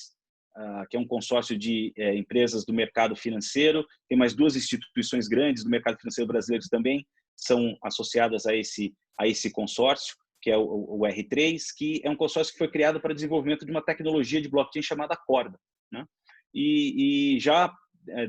que é um consórcio de empresas do mercado financeiro. Tem mais 2 instituições grandes do mercado financeiro brasileiro também são associadas a esse consórcio, que é o R3, que é um consórcio que foi criado para desenvolvimento de uma tecnologia de blockchain chamada Corda, né? E já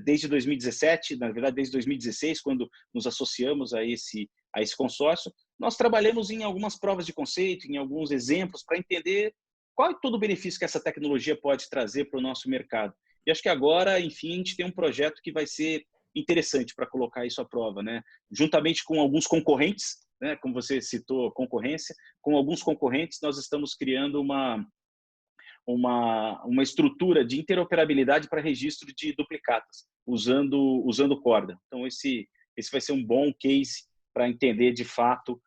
desde 2017, na verdade desde 2016, quando nos associamos a esse consórcio, nós trabalhamos em algumas provas de conceito, em alguns exemplos, para entender qual é todo o benefício que essa tecnologia pode trazer para o nosso mercado. E acho que agora, enfim, a gente tem um projeto que vai ser interessante para colocar isso à prova, né? Juntamente com alguns concorrentes, né? Como você citou, concorrência, com alguns concorrentes nós estamos criando uma estrutura de interoperabilidade para registro de duplicatas, usando Corda. Então, esse vai ser um bom case para entender, de fato,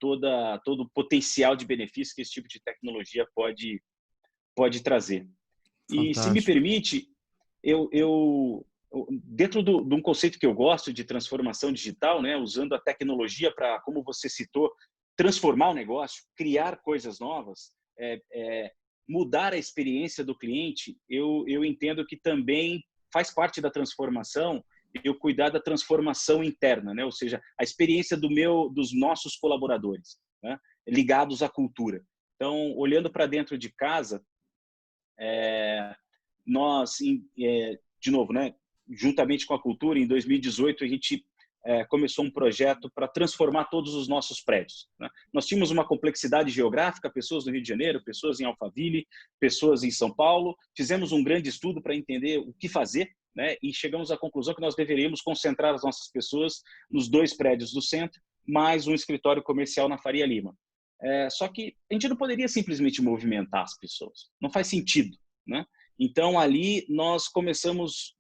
todo o potencial de benefício que esse tipo de tecnologia pode trazer. E, se me Fantástico. permite, dentro de um conceito que eu gosto de transformação digital, né, usando a tecnologia para, como você citou, transformar o negócio, criar coisas novas, mudar a experiência do cliente, eu entendo que também faz parte da transformação eu cuidar da transformação interna, né? Ou seja, a experiência dos nossos colaboradores, né? Ligados à cultura. Então, olhando para dentro de casa, nós, de novo, né, juntamente com a cultura, em 2018 a gente começou um projeto para transformar todos os nossos prédios, né? Nós tínhamos uma complexidade geográfica, pessoas no Rio de Janeiro, pessoas em Alphaville, pessoas em São Paulo. Fizemos um grande estudo para entender o que fazer, né? E chegamos à conclusão que nós deveríamos concentrar as nossas pessoas nos 2 prédios do centro, mais um escritório comercial na Faria Lima. Só que a gente não poderia simplesmente movimentar as pessoas, não faz sentido, né? Então, ali nós começamos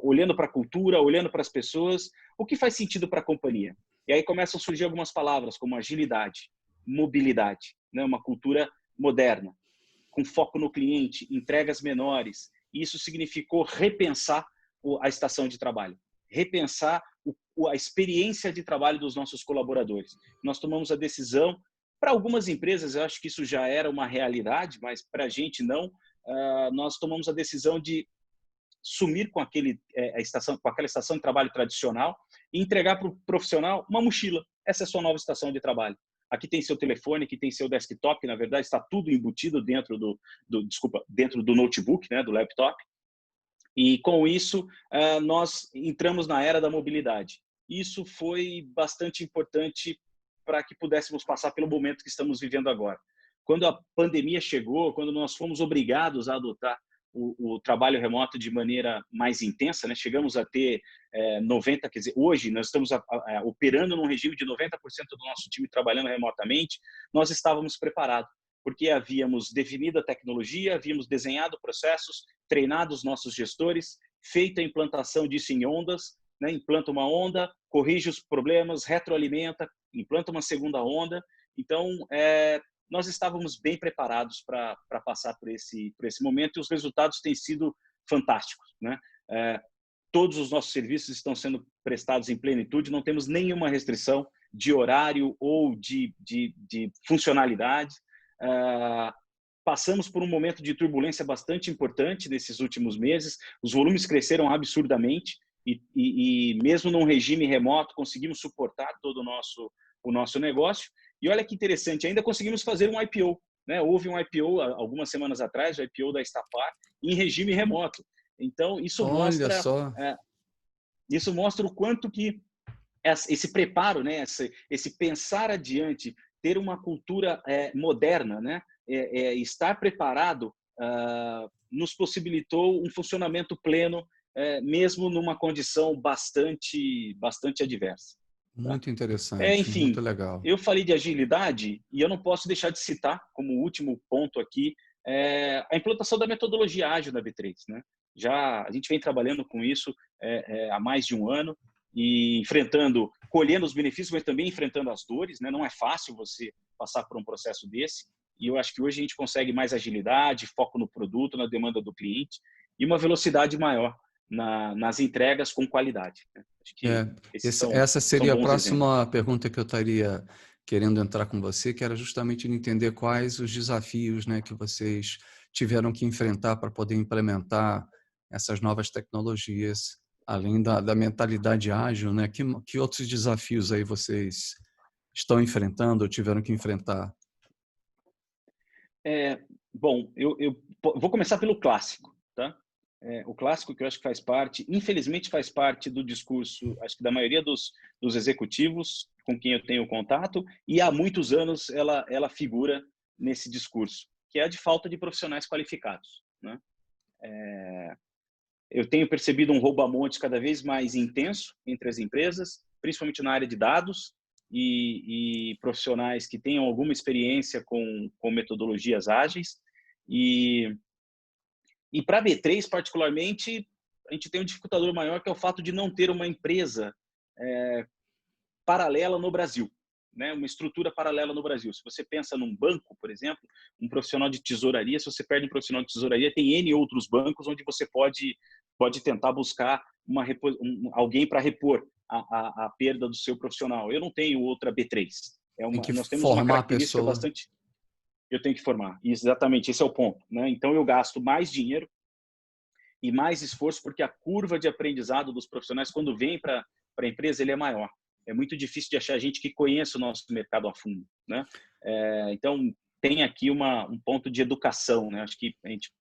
olhando para a cultura, olhando para as pessoas, o que faz sentido para a companhia. E aí começam a surgir algumas palavras como agilidade, mobilidade, né? Uma cultura moderna, com foco no cliente, entregas menores. E isso significou repensar a estação de trabalho, repensar a experiência de trabalho dos nossos colaboradores. Nós tomamos a decisão, para algumas empresas eu acho que isso já era uma realidade, mas para a gente não, nós tomamos a decisão de sumir com aquela estação de trabalho tradicional e entregar para o profissional uma mochila. Essa é a sua nova estação de trabalho. Aqui tem seu telefone, aqui tem seu desktop, na verdade está tudo embutido dentro dentro do notebook, né, do laptop. E com isso nós entramos na era da mobilidade. Isso foi bastante importante para que pudéssemos passar pelo momento que estamos vivendo agora. Quando a pandemia chegou, quando nós fomos obrigados a adotar o trabalho remoto de maneira mais intensa, né? Chegamos a ter 90%, quer dizer, hoje nós estamos operando num regime de 90% do nosso time trabalhando remotamente. Nós estávamos preparados, porque havíamos definido a tecnologia, havíamos desenhado processos, treinado os nossos gestores, feito a implantação disso em ondas, né? Implanta uma onda, corrige os problemas, retroalimenta, implanta uma segunda onda. Então, nós estávamos bem preparados para passar por esse momento e os resultados têm sido fantásticos, né? Todos os nossos serviços estão sendo prestados em plenitude, não temos nenhuma restrição de horário ou de funcionalidade. Passamos por um momento de turbulência bastante importante nesses últimos meses, os volumes cresceram absurdamente e mesmo num regime remoto conseguimos suportar todo o nosso negócio. E olha que interessante, ainda conseguimos fazer um IPO, né? Houve um IPO algumas semanas atrás, o IPO da Estapar, em regime remoto. Então, isso mostra o quanto que esse preparo, né? Esse pensar adiante, ter uma cultura moderna, né? Estar preparado nos possibilitou um funcionamento pleno, mesmo numa condição bastante adversa. Muito interessante, muito Enfim, legal. eu falei de agilidade e eu não posso deixar de citar, como último ponto aqui, a implantação da metodologia ágil da B3, né? A gente vem trabalhando com isso há mais de um ano e colhendo os benefícios, mas também enfrentando as dores, né? Não é fácil você passar por um processo desse. E eu acho que hoje a gente consegue mais agilidade, foco no produto, na demanda do cliente e uma velocidade maior nas entregas com qualidade, né? Acho que Essa são seria a bons exemplos. próxima pergunta que eu estaria querendo entrar com você, que era justamente entender quais os desafios, né, que vocês tiveram que enfrentar para poder implementar essas novas tecnologias, além da mentalidade ágil, né? Que outros desafios aí vocês estão enfrentando ou tiveram que enfrentar? Bom, eu vou começar pelo clássico, tá? O clássico que eu acho que faz parte, infelizmente faz parte do discurso, acho que da maioria dos executivos com quem eu tenho contato, e há muitos anos ela figura nesse discurso, que é a de falta de profissionais qualificados, né? Eu tenho percebido um roubo-a-monte cada vez mais intenso entre as empresas, principalmente na área de dados, e profissionais que tenham alguma experiência com metodologias ágeis. E para a B3, particularmente, a gente tem um dificultador maior, que é o fato de não ter uma empresa paralela no Brasil, né? Uma estrutura paralela no Brasil. Se você pensa num banco, por exemplo, um profissional de tesouraria, se você perde um profissional de tesouraria, tem N outros bancos onde você pode tentar buscar alguém para repor a perda do seu profissional. Eu não tenho outra B3. Tem que Nós temos uma formar a característica pessoa. bastante... Eu tenho que formar. Exatamente, esse é o ponto, né? Então, eu gasto mais dinheiro e mais esforço, porque a curva de aprendizado dos profissionais, quando vem para a empresa, ele é maior. É muito difícil de achar gente que conheça o nosso mercado a fundo, né? Então, tem aqui um ponto de educação, né? Acho que a gente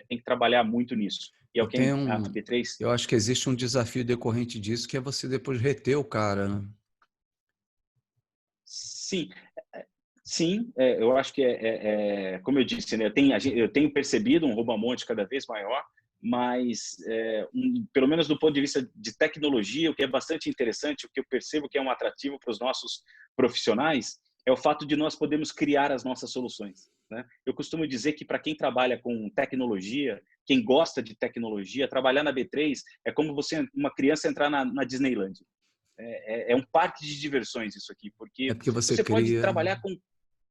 tem que trabalhar muito nisso. E é o que a B3... Eu acho que existe um desafio decorrente disso, que é você depois reter o cara, né? Sim, sim, eu acho que como eu disse, né, eu tenho percebido um roubo-a-monte cada vez maior, mas pelo menos do ponto de vista de tecnologia, o que é bastante interessante, o que eu percebo que é um atrativo para os nossos profissionais, é o fato de nós podermos criar as nossas soluções, né? Eu costumo dizer que para quem trabalha com tecnologia, quem gosta de tecnologia, trabalhar na B3 é como uma criança entrar na Disneyland. Um parque de diversões isso aqui, É porque porque você você pode cria. trabalhar com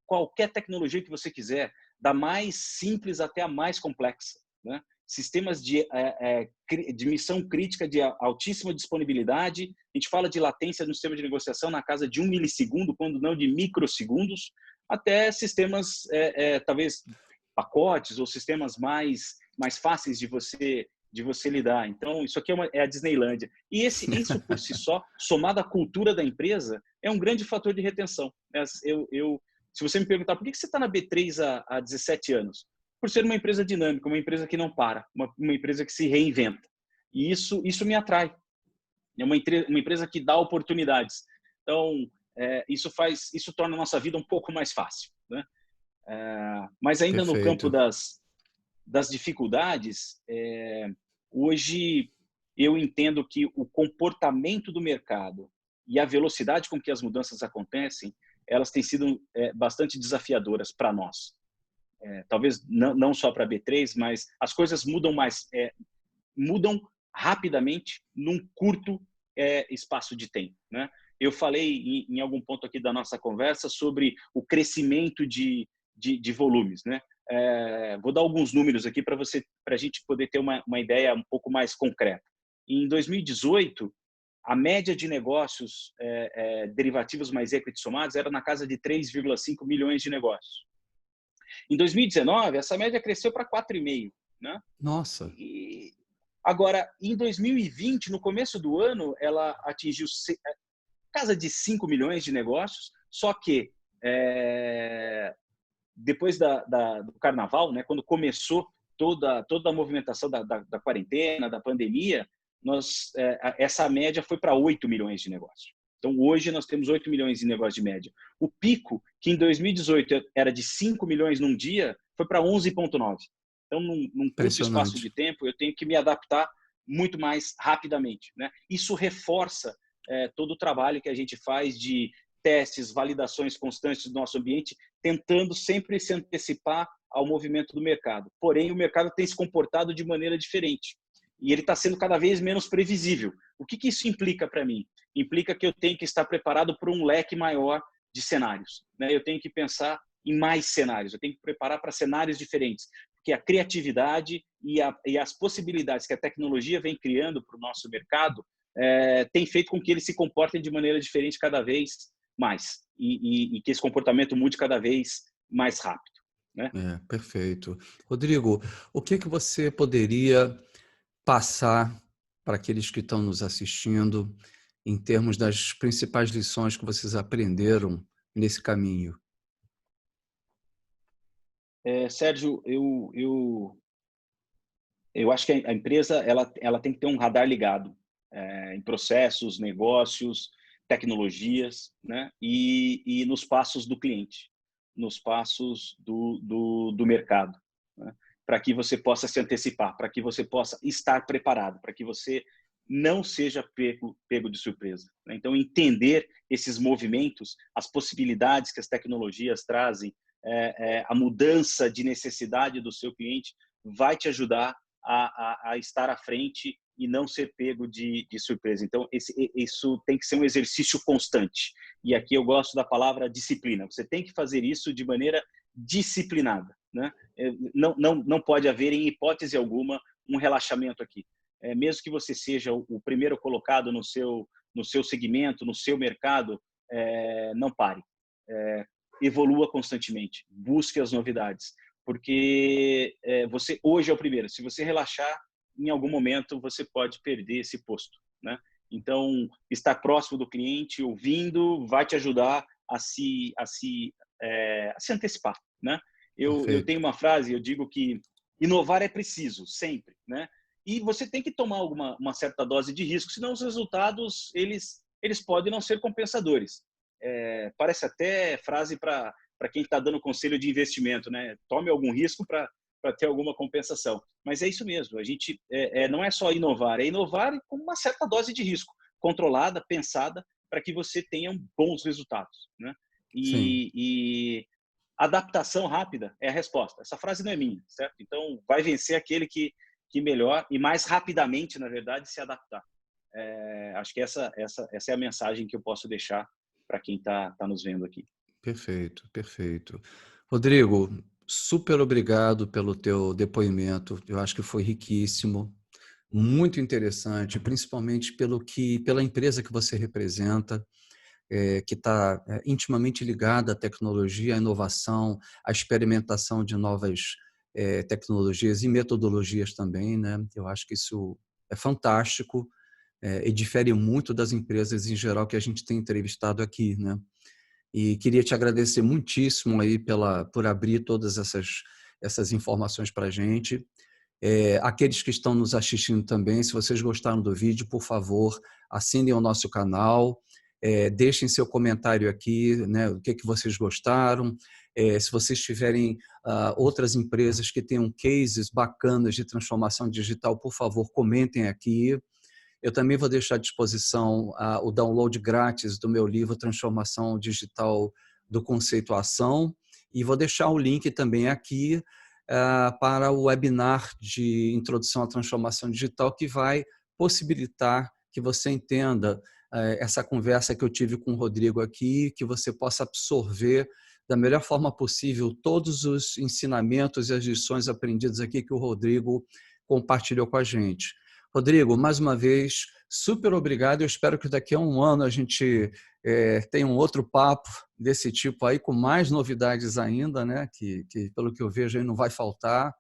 qualquer tecnologia que você quiser, da mais simples até a mais complexa, né? Sistemas de missão crítica de altíssima disponibilidade. A gente fala de latência no sistema de negociação na casa de 1 milissegundo, quando não de microsegundos, até sistemas, talvez pacotes ou sistemas mais fáceis de você lidar. Então, isso aqui é a Disneylândia. E isso por si só, somado à cultura da empresa, é um grande fator de retenção. Se você me perguntar por que você está na B3 há 17 anos, por ser uma empresa dinâmica, uma empresa que não para, uma empresa que se reinventa. E isso me atrai. É uma empresa que dá oportunidades. Então, isso torna a nossa vida um pouco mais fácil, né? Mas ainda no campo Perfeito. das dificuldades, hoje eu entendo que o comportamento do mercado e a velocidade com que as mudanças acontecem, elas têm sido bastante desafiadoras para nós. Talvez não só para a B3, mas as coisas mudam rapidamente num curto espaço de tempo, né? Eu falei em algum ponto aqui da nossa conversa sobre o crescimento de volumes, né? Vou dar alguns números aqui para a gente poder ter uma ideia um pouco mais concreta. Em 2018, a média de negócios derivativos mais equity somados era na casa de 3,5 milhões de negócios. Em 2019, essa média cresceu para 4,5, né? Nossa. Agora, em 2020, no começo do ano, ela atingiu casa de 5 milhões de negócios, só que depois do carnaval, né, quando começou toda a movimentação da quarentena, da pandemia, essa média foi para 8 milhões de negócios. Então, hoje, nós temos 8 milhões de negócios de média. O pico, que em 2018 era de 5 milhões num dia, foi para 11,9. Então, num curto espaço de tempo, eu tenho que me adaptar muito mais rapidamente, né? Isso reforça todo o trabalho que a gente faz de testes, validações constantes do nosso ambiente, tentando sempre se antecipar ao movimento do mercado. Porém, o mercado tem se comportado de maneira diferente e ele está sendo cada vez menos previsível. O que isso implica para mim? Implica que eu tenho que estar preparado para um leque maior de cenários, né? Eu tenho que pensar em mais cenários, eu tenho que preparar para cenários diferentes, porque a criatividade e as possibilidades que a tecnologia vem criando para o nosso mercado tem feito com que eles se comportem de maneira diferente cada vez mais e que esse comportamento mude cada vez mais rápido, né? Perfeito. Rodrigo, o que que você poderia passar para aqueles que estão nos assistindo em termos das principais lições que vocês aprenderam nesse caminho? Sérgio, eu acho que a empresa ela tem que ter um radar ligado em processos, negócios, tecnologias, né? E nos passos do cliente, nos passos do mercado, né? Para que você possa se antecipar, para que você possa estar preparado, para que você não seja pego de surpresa, né? Então, entender esses movimentos, as possibilidades que as tecnologias trazem, a mudança de necessidade do seu cliente vai te ajudar a estar à frente e não ser pego de surpresa. Então, isso tem que ser um exercício constante. E aqui eu gosto da palavra disciplina. Você tem que fazer isso de maneira disciplinada, né? Não pode haver, em hipótese alguma, um relaxamento aqui. Mesmo que você seja o primeiro colocado no seu segmento, no seu mercado, não pare. Evolua constantemente, busque as novidades, porque você hoje é o primeiro. Se você relaxar, em algum momento você pode perder esse posto, né? Então, estar próximo do cliente, ouvindo, vai te ajudar a se antecipar, né? Eu Perfeito. tenho uma frase, eu digo que inovar é preciso, sempre, né? E você tem que tomar uma certa dose de risco, senão os resultados eles podem não ser compensadores. Parece até frase para quem está dando conselho de investimento, né? Tome algum risco para ter alguma compensação. Mas é isso mesmo, a gente não é só inovar, é inovar com uma certa dose de risco, controlada, pensada, para que você tenha bons resultados, né? Sim, E adaptação rápida é a resposta. Essa frase não é minha, certo? Então, vai vencer aquele que melhor e mais rapidamente, na verdade, se adaptar. Acho que essa é a mensagem que eu posso deixar para quem está nos vendo aqui. perfeito, perfeito. Rodrigo, super obrigado pelo teu depoimento. Eu acho que foi riquíssimo, muito interessante, principalmente pela empresa que você representa, que está intimamente ligada à tecnologia, à inovação, à experimentação de novas tecnologias e metodologias também, né? Eu acho que isso é fantástico, e difere muito das empresas em geral que a gente tem entrevistado aqui, né? E queria te agradecer muitíssimo aí por abrir todas essas informações para a gente. Aqueles que estão nos assistindo também, se vocês gostaram do vídeo, por favor, assinem o nosso canal, deixem seu comentário aqui, né, o que vocês gostaram. Se vocês tiverem outras empresas que tenham cases bacanas de transformação digital, por favor, comentem aqui. Eu também vou deixar à disposição o download grátis do meu livro Transformação Digital do Conceito à Ação, e vou deixar o link também aqui para o webinar de Introdução à Transformação Digital, que vai possibilitar que você entenda essa conversa que eu tive com o Rodrigo aqui, que você possa absorver da melhor forma possível todos os ensinamentos e as lições aprendidas aqui que o Rodrigo compartilhou com a gente. Rodrigo, mais uma vez, super obrigado. Eu espero que daqui a um ano a gente tenha um outro papo desse tipo aí, com mais novidades ainda, né? Que pelo que eu vejo aí não vai faltar.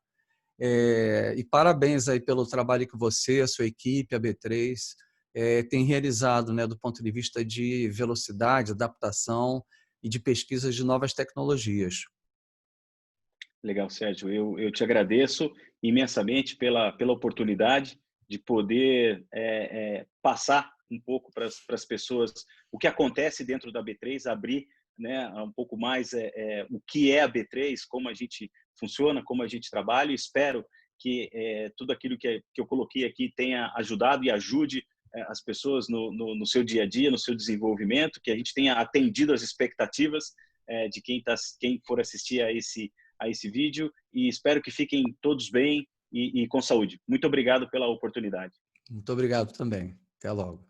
E parabéns aí pelo trabalho que você, a sua equipe, a B3, tem realizado, né? Do ponto de vista de velocidade, adaptação e de pesquisas de novas tecnologias. Legal, Sérgio. Eu te agradeço imensamente pela oportunidade de poder passar um pouco para as pessoas o que acontece dentro da B3, abrir, né, um pouco mais o que é a B3, como a gente funciona, como a gente trabalha. Espero que tudo aquilo que eu coloquei aqui tenha ajudado e ajude as pessoas no seu dia a dia, no seu desenvolvimento, que a gente tenha atendido as expectativas de quem for assistir a esse vídeo e espero que fiquem todos bem e com saúde. Muito obrigado pela oportunidade. Muito obrigado também. Até logo.